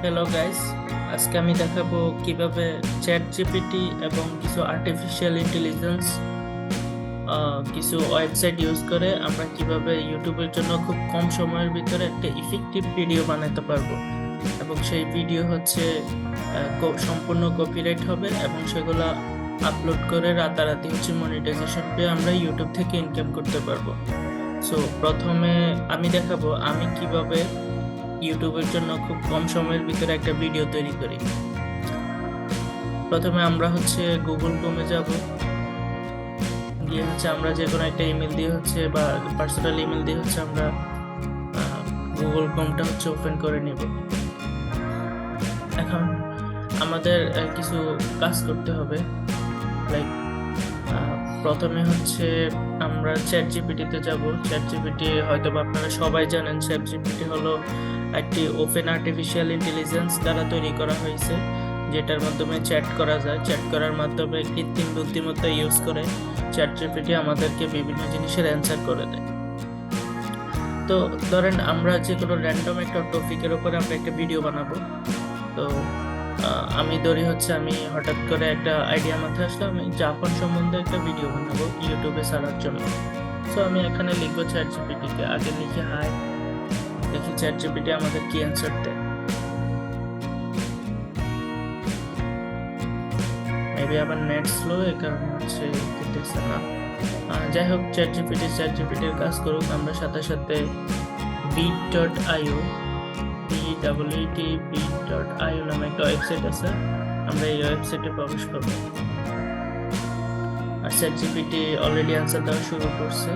Hello guys, আজকে আমি দেখাবো কিভাবে চ্যাট জিপিটি এবং কিছু আর্টিফিশিয়াল ইন্টেলিজেন্স কিছু ওয়েবসাইট ইউজ করে আমরা কিভাবে ইউটিউবের জন্য খুব কম সময়ের ভিতরে একটা ইফেক্টিভ ভিডিও বানাতে পারবো। এবং সেই ভিডিও হচ্ছে সম্পূর্ণ কপিরাইট হবে এবং সেগুলো আপলোড করে রাতারাতি হচ্ছে মনিটাইজেশন পেয়ে আমরা ইউটিউব থেকে ইনকাম করতে পারবো। সো প্রথমে আমি দেখাবো আমি কিভাবে ইউটিউবের জন্য খুব কম সময়ের ভিতরে একটা ভিডিও তৈরি করি। প্রথমে আমরা হচ্ছে গুগল ক্রোমে যাব, গিয়ে হচ্ছে আমরা যে কোনো একটা ইমেল দিয়ে হচ্ছে বা পার্সোনাল ইমেল দিয়ে হচ্ছে আমরা গুগল ক্রোমটা হচ্ছে ওপেন করে নিব। এখন আমাদের কিছু কাজ করতে হবে, লাইক প্রথমে হচ্ছে আমরা চ্যাট জিপিটিতে যাব। চ্যাট জিপিটি হয়তো আপনারা সবাই জানেন, চ্যাট জিপিটি হলো একটি ওপেন আর্টিফিশিয়াল ইন্টেলিজেন্স দ্বারা তৈরি করা হয়েছে, যেটার মাধ্যমে চ্যাট করা যায়। চ্যাট করার মাধ্যমে কৃত্রিম বুদ্ধিমত্তা ইউজ করে চ্যাট জিপিটি আমাদেরকে বিভিন্ন জিনিসের অ্যান্সার করে দেয়। তো ধরেন আমরা যে কোনো র্যান্ডম একটা টপিকের উপরে আমরা একটা ভিডিও বানাবো। তো আমি ধরি হচ্ছে আমি হঠাৎ করে একটা আইডিয়া মাথায় আসলো, আমি জাপান সম্বন্ধে একটা ভিডিও বানাবো ইউটিউবে ছাড়ার জন্য। সো আমি এখানে লিখবো চ্যাট জিপিটিকে, আগে লিখে হাই, দেখি চ্যাট জিপিটি আমাদের কি অ্যান্সার দেয়। মেবি আবার নেট স্লো, এই কারণে হচ্ছে দিতেছে না। যাই হোক, চ্যাট জিপিটির কাজ করুক। আমরা সাথে সাথে bit.io bit.io নামে একটা ওয়েবসাইট আছে, আমরা এই ওয়েবসাইটে প্রবেশ করব। আর চ্যাট জিপিটি অলরেডি অ্যান্সার দেওয়া শুরু করছে।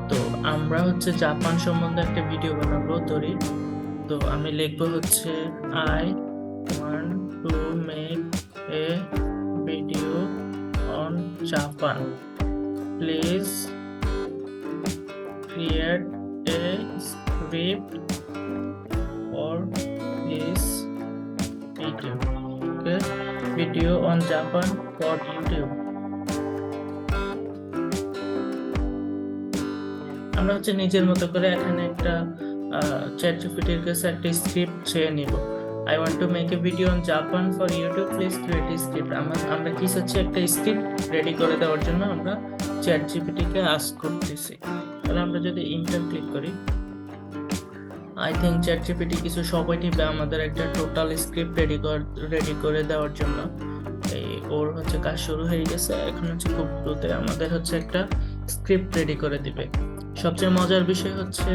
তো আমরা হচ্ছে জাপান সম্বন্ধে একটা ভিডিও বানাবো ধরি। তো আমি লিখবো হচ্ছে I want to make a video on Japan, please create a script for this video. Okay, video on Japan for YouTube. আমরা হচ্ছে নিজের মতো করে এখানে একটা চ্যাট জিপিটির কাছে একটা স্ক্রিপ্ট চেয়ে নিব। I want to make a video on Japan for YouTube, please create a script. আমরা কি হচ্ছে একটা স্ক্রিপ্ট রেডি করে দেওয়ার জন্য আমরা চ্যাট জিপিটিকে আস্ক করতেছি। তাহলে আমরা যদি ইন্টার ক্লিক করি, আই থিঙ্ক চ্যাট জিপিটি কিছু সময় নিবে আমাদের একটা টোটাল স্ক্রিপ্ট রেডি করে দেওয়ার জন্য। এই ওর হচ্ছে কাজ শুরু হয়ে গেছে, এখন হচ্ছে খুব দ্রুত আমাদের হচ্ছে একটা স্ক্রিপ্ট রেডি করে দিবে। সবচেয়ে মজার বিষয় হচ্ছে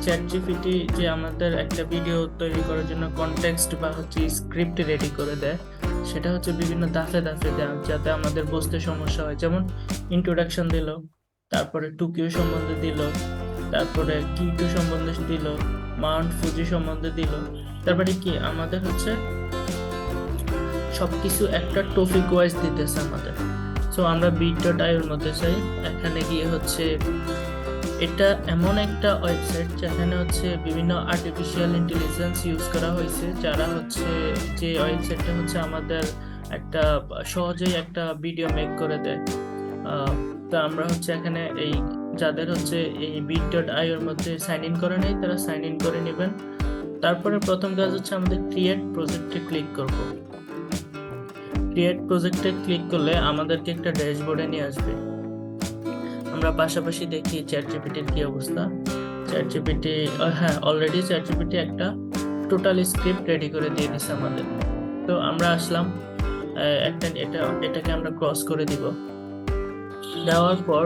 চ্যাট জিপিটি যে আমাদের একটা ভিডিও তৈরি করার জন্য কনটেক্সট বা হচ্ছে স্ক্রিপ্ট রেডি করে দেয়, সেটা হচ্ছে বিভিন্ন ধাপে ধাপে দেয় যাতে আমাদের বুঝতে সমস্যা হয়। যেমন ইন্ট্রোডাকশন দিল, তারপরে টোকিও সম্বন্ধে দিল, তারপরে কিটো সম্বন্ধে দিল, মাউন্ট ফুজি সম্বন্ধে দিল। তারপরে কি আমাদের হচ্ছে সবকিছু একটা টপিক ওয়াইজ দিতেছে আমাদের। সো আমরা bit.io এর মধ্যে চাই, এখানে গিয়ে হচ্ছে এটা এমন একটা ওয়েবসাইট যেখানে হচ্ছে বিভিন্ন আর্টিফিশিয়াল ইন্টেলিজেন্স ইউজ করা হয়েছে, যারা হচ্ছে যে ওয়েবসাইটটা হচ্ছে আমাদের একটা সহজেই একটা ভিডিও মেক করে দেয়। তো আমরা হচ্ছে এখানে এই যাদের হচ্ছে এই bit.io এর মধ্যে সাইন ইন করে নেই, তারা সাইন ইন করে নেবেন। তারপরে প্রথম কাজ হচ্ছে আমাদের ক্রিয়েট প্রজেক্টে ক্লিক করব। ক্রিয়েট প্রজেক্টে ক্লিক করলে আমাদেরকে একটা ড্যাশবোর্ডে নিয়ে আসবে। আমরা পাশাপাশি দেখি চ্যাট জিপিটির কি অবস্থা। Chat GPT already chat GPT একটা টোটাল স্ক্রিপ্ট রেডি করে দিয়ে দিচ্ছে আমাদের। তো আমরা আসলাম, এটাকে আমরা ক্রস করে দিব। দেওয়ার পর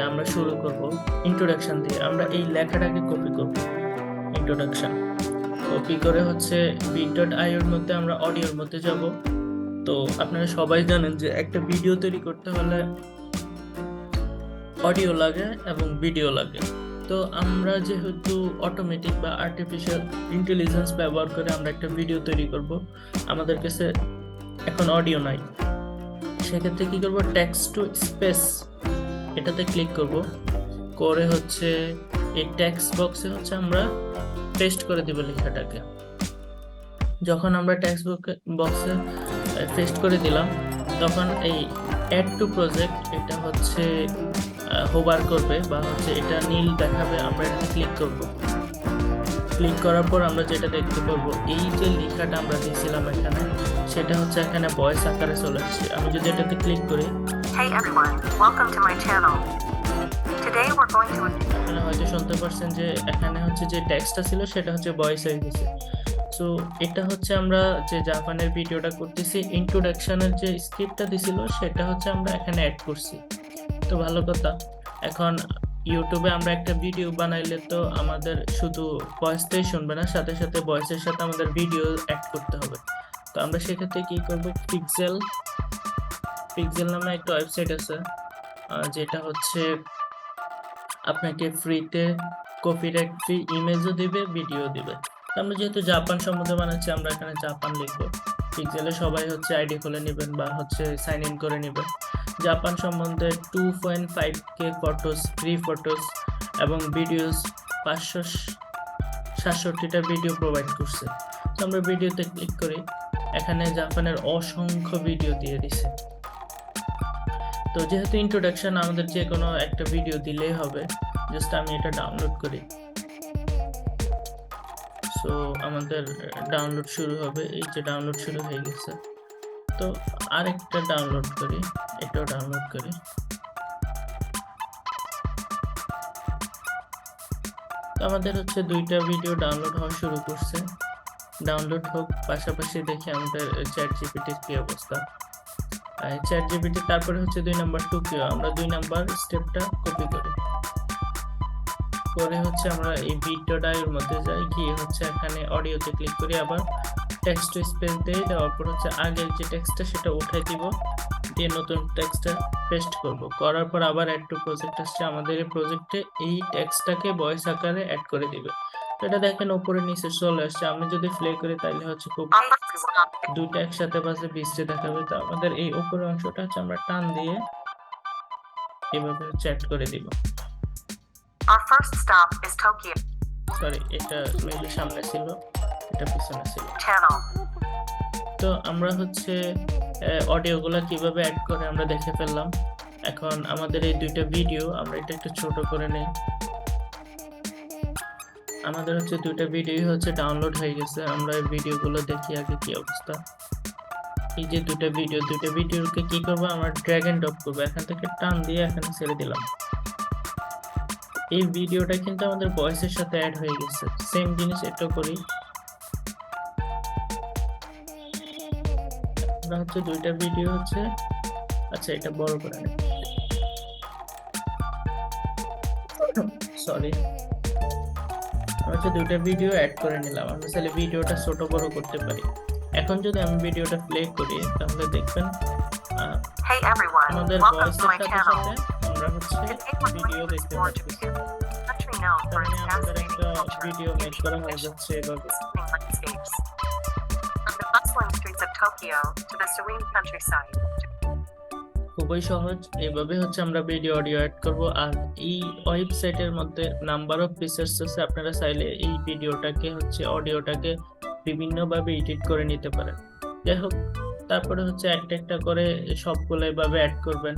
আমরা শুরু করব ইন্ট্রোডাকশন দিয়ে। আমরা এই লেখাটাকে কপি করব, ইন্ট্রোডাকশন কপি করে হচ্ছে bit.io এর মধ্যে আমরা অডিওর মধ্যে যাব। তো আপনারা সবাই জানেন যে একটা ভিডিও তৈরি করতে হলে অডিও লাগে এবং ভিডিও লাগে। তো আমরা যেহেতু অটোমেটিক বা আর্টিফিশিয়াল ইন্টেলিজেন্স ব্যবহার করে আমরা একটা ভিডিও তৈরি করব, আমাদের কাছে এখন অডিও নাই, সেক্ষেত্রে কি করব, টেক্সট টু স্পেস এটাতে ক্লিক করব। করে হচ্ছে এই টেক্সট বক্সে হচ্ছে আমরা পেস্ট করে দিব লেখাটাকে। যখন আমরা টেক্সট বক্সে পেস্ট করে দিলাম, তখন এই অ্যাড টু প্রজেক্ট এটা হচ্ছে হোভার করবে বা হচ্ছে এটা নীল দেখাবে, আমরা এটা ক্লিক করব। ক্লিক করার পর আমরা যেটা দেখতে পারবো, এই যে লেখাটা আমরা দিয়েছিলাম এখানে, সেটা হচ্ছে এখানে ভয়েস আকারে চলে আসছে। আমি যদি এটাতে ক্লিক করি, Hey everyone, welcome to my channel. Today we're going to আপনারা হয়তো শুনতে পারছেন যে এখানে হচ্ছে যে টেক্সটটা ছিল সেটা হচ্ছে ভয়েস হয়ে গেছে। সো এটা হচ্ছে আমরা যে জাপানের ভিডিওটা করতেছি, ইন্ট্রোডাকশনের যে স্ক্রিপ্টটা দিছিল সেটা হচ্ছে আমরা এখানে অ্যাড করছি। তো ভালো কথা, এখন ইউটিউবে আমরা একটা ভিডিও বানাইলে তো আমাদের শুধু ভয়েসটাই শুনবে না, সাথে সাথে ভয়েসের সাথে আমাদের ভিডিও অ্যাড করতে হবে। তো আমরা সেক্ষেত্রে কি করব, পিক্সেল নামে একটা ওয়েবসাইট আছে, যেটা হচ্ছে আপনাকে ফ্রিতে কপিরাইট ফ্রি ইমেজও দিবে, ভিডিও দিবে। তো আমরা যেহেতু জাপান সম্বন্ধে বানাচ্ছি, আমরা এখানে জাপান লিখবো। পিক্সেলে সবাই হচ্ছে আইডি খুলে নেবেন বা হচ্ছে সাইন ইন করে নেবেন। জাপান সম্বন্ধে 2.5K ফটোস, ফ্রি ফটোস এবং ভিডিওস 567টা ভিডিও প্রোভাইড করছে। তো আমরা ভিডিওতে ক্লিক করি, এখানে জাপানের অসংখ্য ভিডিও দিয়ে দিছে। তো যেহেতু ইন্ট্রোডাকশন, আমাদের যে কোনো একটা ভিডিও দিলেই হবে। জাস্ট আমি এটা ডাউনলোড করি। সো আমাদের ডাউনলোড শুরু হবে, এই যে ডাউনলোড শুরু হয়ে গেছে। তো আরেকটা ডাউনলোড করি, এটাও ডাউনলোড করি। তো আমাদের হচ্ছে দুইটা ভিডিও ডাউনলোড হওয়া শুরু করছে। ডাউনলোড হোক, পাশাপাশি দেখি আমাদের চ্যাট জিপিটির কি অবস্থা। চ্যাট জিপিটি, তারপরে হচ্ছে 2 নাম্বার টুকিও, আমরা 2 নাম্বার স্টেপটা কপি করি, করে হচ্ছে আমরা এই ভিডিওটার মধ্যে যাই, গিয়ে হচ্ছে এখানে অডিওতে ক্লিক করি, আবার টেক্সট টু স্পেস দিয়ে দেওয়ার পর হচ্ছে আগের যে টেক্সটটা সেটা উঠাই দিব, দিয়ে নতুন টেক্সটটা পেস্ট করব। করার পর আবার অ্যাড টু প্রজেক্ট আসছে, আমাদের এই প্রজেক্টে এই টেক্সটটাকে ভয়েস আকারে অ্যাড করে দিবে। এটা দেখেন উপরে নিচে চলে আসছে। আমি যদি প্লে করি তাহলে হচ্ছে খুব দুইটা একসাথে বাজে 20 দেখাবে। তো আমাদের এই উপরের অংশটা হচ্ছে আমরা টান দিয়ে এভাবে হচ্ছে অ্যাড করে দিব। Our first stop is Tokyo sorry, এটা মেইলে সামনে ছিল, এটা পিছনে ছিল। channel. তো আমরা হচ্ছে অডিওগুলো কিভাবে অ্যাড করে আমরা দেখে ফেললাম। এখন আমাদের এই দুইটা ভিডিও, আমরা এটা একটু ছোট করে নেই। আমাদের হচ্ছে দুইটা ভিডিও হচ্ছে ডাউনলোড হয়ে গেছে। আমরা এই ভিডিওগুলো দেখি আগে কি অবস্থা। এই যে দুইটা ভিডিওকে কি করবো, আমরা ড্র্যাগ এন্ড ড্রপ করবো, এখান থেকে টান দিয়ে এখানে ছেড়ে দিলাম। এই ভিডিওটা কিন্তু আমাদের ভয়েসের সাথে অ্যাড হয়ে গেছে। সেম জিনিস এটা করি, আমরা হচ্ছে দুইটা ভিডিও হচ্ছে, আচ্ছা এটা বড় করে নেই, সরি, আমরা হচ্ছে দুইটা ভিডিও অ্যাড করে নিলাম। আমরা চাইলে ভিডিওটা ছোট বড় করতে পারি। এখন যদি আমি ভিডিওটা প্লে করি তাহলে দেখবেন Hey everyone, আমাদের welcome to ভয়েসের my সাথে channel. সাথে আমরা হচ্ছে Today we're video going to দেখতে explore পাচ্ছি। Japan, a country known for তার its মানে আমাদের fascinating একটা culture, ভিডিও মেক unique করা হয়ে traditions, যাচ্ছে এভাবে। and stunning landscapes. From the bustling streets of Tokyo to the serene countryside, খুবই সহজ, এইভাবে হচ্ছে আমরা ভিডিও অডিও অ্যাড করব। আর এই ওয়েবসাইটের মধ্যে নাম্বার অফ ফিচার্স আছে, আপনারা চাইলে এই ভিডিওটাকে হচ্ছে অডিওটাকে বিভিন্নভাবে এডিট করে নিতে পারেন। যাই হোক, তারপরে হচ্ছে একটা একটা করে সবগুলো এভাবে অ্যাড করবেন,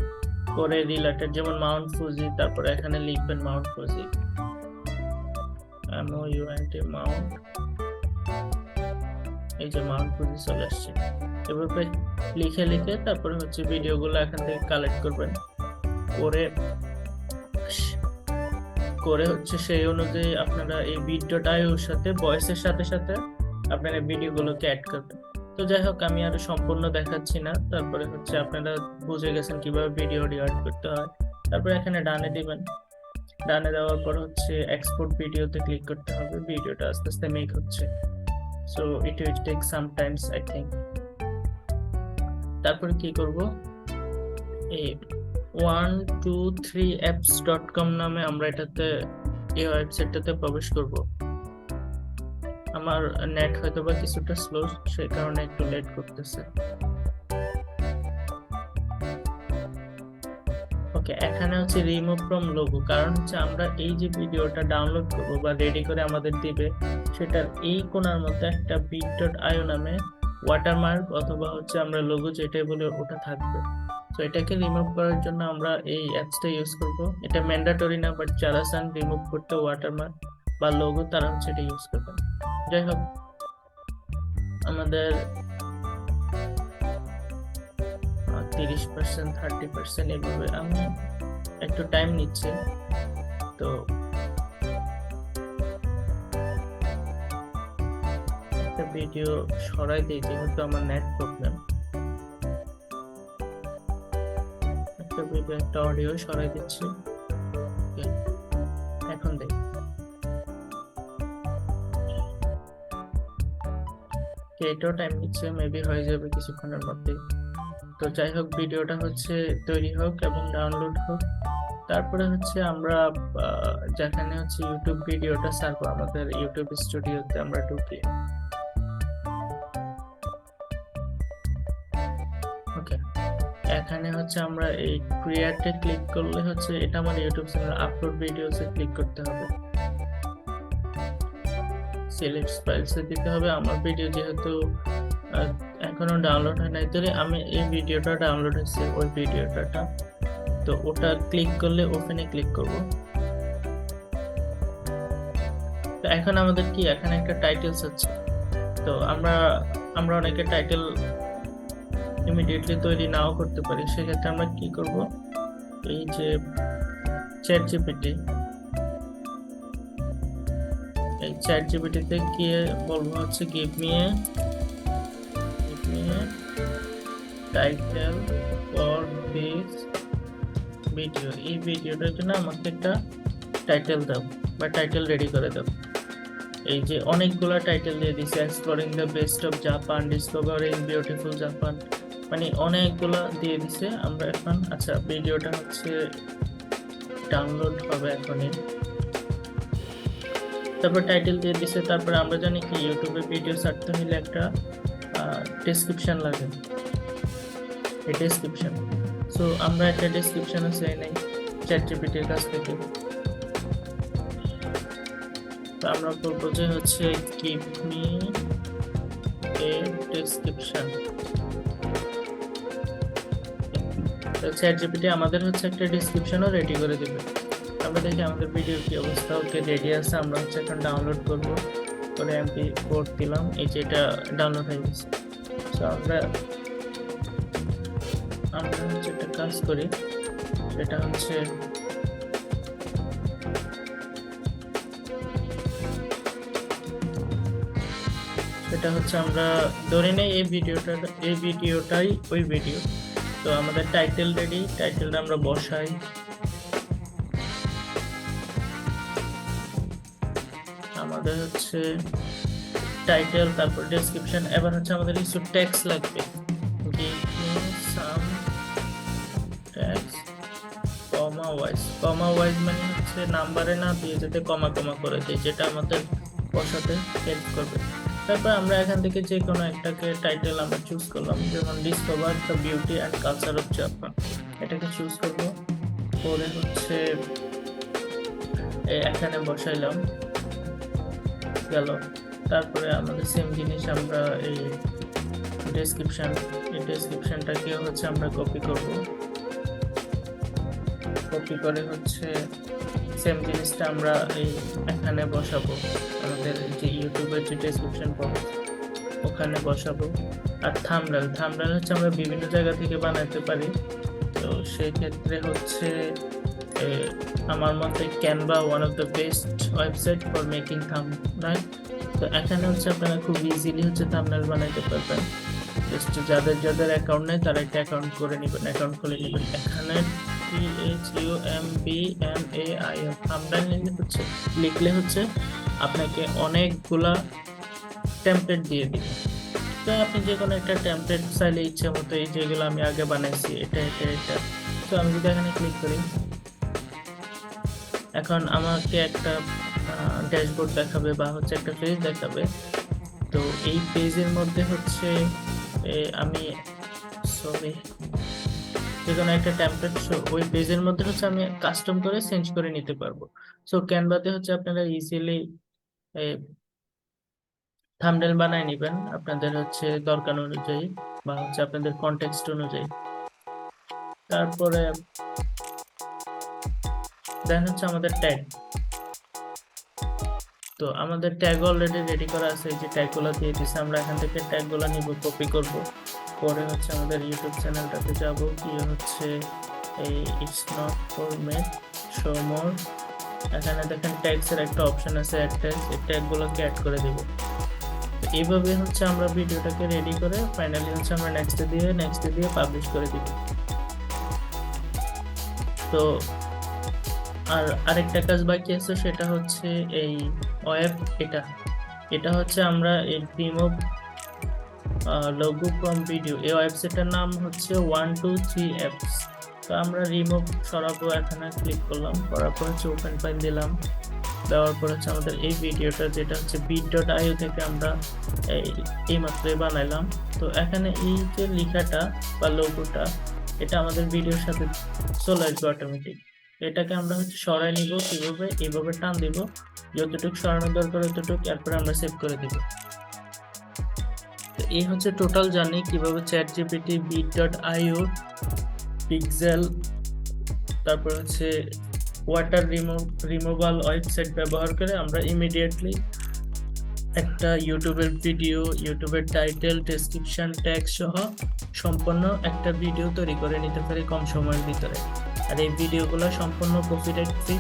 করে রিলেটেড, যেমন মাউন্ট ফুজি, তারপরে এখানে লিখবেন মাউন্ট ফুজি, মাউন্ট, এই যে মাউন্ট ফুজি চলে আসছে। এভাবে লিখে লিখে তারপরে হচ্ছে ভিডিওগুলো এখান থেকে কালেক্ট করবেন, করে হচ্ছে সেই অনুযায়ী আপনারা এই ভিডিওটার সাথে ভয়েসের সাথে সাথে আপনারা ভিডিওগুলোকে অ্যাড করবেন। তো যাই হোক, আমি আরো সম্পূর্ণ দেখাচ্ছি না। তারপরে হচ্ছে আপনারা বুঝে গেছেন কিভাবে ভিডিও অডিও অ্যাড করতে হয়। তারপরে এখানে ডানে দিবেন, ডানে দেওয়ার পর হচ্ছে এক্সপোর্ট ভিডিওতে ক্লিক করতে হবে। ভিডিওটা আস্তে আস্তে মেক হচ্ছে, so it will take some times I think. তারপরে কি করব, এই 123apps.com নামে আমরা এটাতে, এই ওয়েবসাইটটাতে প্রবেশ করব। আমার নেট হয়তো বা কিছুটা স্লো, সেই কারণে একটু লেট করতেছে। ওকে, এখানে হচ্ছে রিমুভ ফ্রম লোগো, কারণ হচ্ছে আমরা এই যে ভিডিওটা ডাউনলোড করব বা রেডি করে আমাদের দিবে, সেটার এই কোণার মধ্যে একটা bit.io নামে ওয়াটারমার্ক অথবা হচ্ছে আমরা লোগো যেটাই বলে ওটা থাকবে। তো এটাকে রিমুভ করার জন্য আমরা এই অ্যাপসটা ইউজ করব। এটা ম্যান্ডেটরি না, বাট যারা চান রিমুভ করতে ওয়াটারমার্ক, বা লোগো, তারা হচ্ছে এটা ইউজ করবেন। যাই হোক, আমাদের 30%, 30% এভাবে আমি একটু টাইম নিচ্ছে। তো একটা ভিডিও সরাই দিই, যেহেতু আমার নেট প্রবলেম। একটা ভিডিও, একটা অডিও সরাই দিচ্ছি। Okay, এখন দেখি এটাও টাইম নিচ্ছে, মেবি হয়ে যাবে কিছুক্ষণের মধ্যে। তো যাই হোক, ভিডিওটা হচ্ছে তৈরি হোক এবং ডাউনলোড হোক। তারপরে হচ্ছে আমরা যেখানে হচ্ছে ইউটিউব ভিডিওটা ছাড়বো, আমাদের ইউটিউব স্টুডিওতে আমরা ঢুকি। ওকে, এখানে হচ্ছে আমরা এই ক্রিয়েটে ক্লিক করলে হচ্ছে এটা আমার ইউটিউব চ্যানেল আপলোড ভিডিওসে ক্লিক করতে হবে। সিলেক্ট ফাইলসে দিতে হবে। আমার ভিডিও যেহেতু এখনো ডাউনলোড হয় নাই, তাহলে আমি এই ভিডিওটা ডাউনলোড হয়েছে, ওই ভিডিওটা, তো ওটা ক্লিক করলে ওপেনে ক্লিক করব। তো এখন আমাদের কি, এখানে একটা টাইটেলস হচ্ছে। তো আমরা অনেকে টাইটেল ইমিডিয়েটলি তৈরি নাও করতে পারি। সেক্ষেত্রে আমরা কি করব, এই যে চ্যাট জিপিটি, এই চ্যাট জিপিটিতে গিয়ে বলবো হচ্ছে give me a title for this video. এই ভিডিওটার জন্য আমাকে একটা টাইটেল দাও বা টাইটেল রেডি করে দাও। এই যে অনেকগুলা টাইটেল দিয়ে দিছে, exploring the best of Japan, discovering beautiful Japan, মানে অনেকগুলা দিয়ে দিছে। আমরা এখন, আচ্ছা, ভিডিওটা হচ্ছে ডাউনলোড হবে এখনই। তারপর টাইটেল দিয়ে দিছে। তারপরে আমরা জানি কি, ইউটিউবে ভিডিও ছাড়তে হলে একটা ডেসক্রিপশন লাগে, এই ডেসক্রিপশন। সো আমরা একটা ডেসক্রিপশন চাই নাই চ্যাট জিপিটির কাছ থেকে। তো আমরা বলবো যে হচ্ছে গিভ মি এ ডেসক্রিপশন। তো চ্যাট জিপিটি আমাদের হচ্ছে একটা ডেসক্রিপশনও রেডি করে দিবে। আমরা দেখি আমাদের ভিডিওর কি অবস্থা। ওকে, রেডি আছে। আমরা হচ্ছে এখন ডাউনলোড করব, করে MP4 দিলাম, এই যে এটা ডাউনলোড হয়ে গেছে। তো আমরা হচ্ছে একটা কাজ করি, সেটা হচ্ছে আমরা ধরে নেই এই ভিডিওটাই ওই ভিডিও। তো আমাদের টাইটেল রেডি, টাইটেলটা আমরা বসাই। আমাদের হচ্ছে টাইটেল, তারপর ডেসক্রিপশন। এবার হচ্ছে আমাদের কিছু টেক্সট লাগবে। গিভ মি সাম টেক্সট, কমা ওয়াইজ মানে হচ্ছে নাম্বারে না দিয়ে যেতে কমা করে দেয়, যেটা আমাদের বসাতে হেল্প করবে। তারপর আমরা এখান থেকে যে কোনো একটাকে টাইটেল আমরা চুজ করলাম, যেমন discover the beauty and culture of Japan, এটাকে চুজ করব। পরে হচ্ছে এখানে বসাইলাম, গেল। তারপরে আমাদের সেম জিনিস আমরা এই ডেসক্রিপশনটাকে হচ্ছে আমরা কপি করব। কপি করে হচ্ছে সেম জিনিসটা আমরা এই এখানে বসাবো, আমাদের যে ইউটিউবের যে ডেসক্রিপশন বক্স ওখানে বসাবো। আর থাম্বনেল হচ্ছে আমরা বিভিন্ন জায়গা থেকে বানাতে পারি। তো সেই ক্ষেত্রে হচ্ছে আমার মতে Canva one of the best website for making thumbnail. তো এখানে হচ্ছে আপনারা খুব ইজিলি হচ্ছে থাম্বনেল বানাইতে পারবেন। জাস্ট যাদের অ্যাকাউন্ট নেই তারা একটা অ্যাকাউন্ট করে নেবেন, অ্যাকাউন্ট খুলে নেবেন। এখানে THUMBNAIL থাম্বনেল লিখলে হচ্ছে আপনাকে অনেকগুলা টেমপ্লেট দিয়ে দিবে। তো আপনি যে কোনো একটা টেমপ্লেট চাইলে ইচ্ছে মতো, এই যেগুলো আমি আগে বানাইছি এটা। তো আমি যদি এখানে ক্লিক করি, এখন আমাকে একটা ড্যাশবোর্ড দেখাবে বা হচ্ছে একটা পেজ দেখাবে। তো এই পেজের মধ্যে হচ্ছে আমি যে কোনো একটা টেমপ্লেট ওই পেজের মধ্যে হচ্ছে আমি কাস্টম করে চেঞ্জ করে নিতে পারবো। সো ক্যানভাতে হচ্ছে আপনারা ইজিলি থাম্বনেল বানায় নেবেন আপনাদের হচ্ছে দরকার অনুযায়ী বা হচ্ছে আপনাদের কনটেক্সট অনুযায়ী। তারপরে দেন হচ্ছে আমাদের ট্যাগ। তো আমাদের ট্যাগ অলরেডি রেডি করা আছে, এই যে ট্যাগগুলো দিয়ে দিছে, আমরা এখান থেকে ট্যাগগুলো নিব, কপি করব, পরে হচ্ছে আমাদের ইউটিউব চ্যানেলটাতে যাব, গিয়ে হচ্ছে এই it's not for make show মোর, এখানে দেখেন ট্যাগস এর একটা অপশন আছে অ্যাড ট্যাগস, এই ট্যাগগুলোকে অ্যাড করে দিব। তো এইভাবে হচ্ছে আমরা ভিডিওটাকে রেডি করে ফাইনালি হচ্ছে আমরা নেক্সটে দিয়ে পাবলিশ করে দিব। তো আর আরেকটা কাজ বাকি আছে, সেটা হচ্ছে এই ওয়েব, এটা হচ্ছে আমরা এই রিমুভ লোগো ফ্রম ভিডিও, এই ওয়েবসাইটের নাম হচ্ছে 123 অ্যাপস। তো আমরা রিমুভ সরাবো, এখানে ক্লিক করলাম, করার পর হচ্ছে ওপেন ফাইল দিলাম, দেওয়ার পর হচ্ছে আমাদের এই ভিডিওটা যেটা হচ্ছে bit.io থেকে আমরা এই মাত্রই বানাইলাম। তো এখানে এই যে লেখাটা বা লোগোটা, এটা আমাদের ভিডিওর সাথে চলে আসবে অটোমেটিক। এটাকে আমরা হচ্ছে সরাই নিব, কিভাবে, এইভাবে টান দিব, যতটুকু সরানো দরকার ততটুকু, এরপরে আমরা সেভ করে দিব। তো এই হচ্ছে টোটাল জার্নি কিভাবে ChatGPT, bit.io, পিক্সেল, তারপর হচ্ছে ওয়াটার রিমুভাল ওয়েবসাইট ব্যবহার করে আমরা ইমিডিয়েটলি একটা ইউটিউবের ভিডিও, ইউটিউবের টাইটেল, ডেসক্রিপশন, ট্যাগ সহ সম্পূর্ণ একটা ভিডিও তৈরি করে নিতে পারি কম সময়ের ভিতরে। আর এই ভিডিওগুলো সম্পূর্ণ কপিরাইট ফ্রি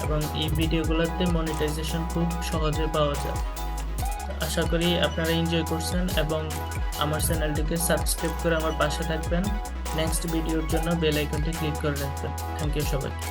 এবং এই ভিডিওগুলোতে মনিটাইজেশন খুব সহজে পাওয়া যায়। আশা করি আপনারা এনজয় করছেন এবং আমার চ্যানেলটিকে সাবস্ক্রাইব করে আমার পাশে থাকবেন। নেক্সট ভিডিওর জন্য বেল আইকনটি ক্লিক করে রাখবেন। থ্যাংক ইউ সবাইকে।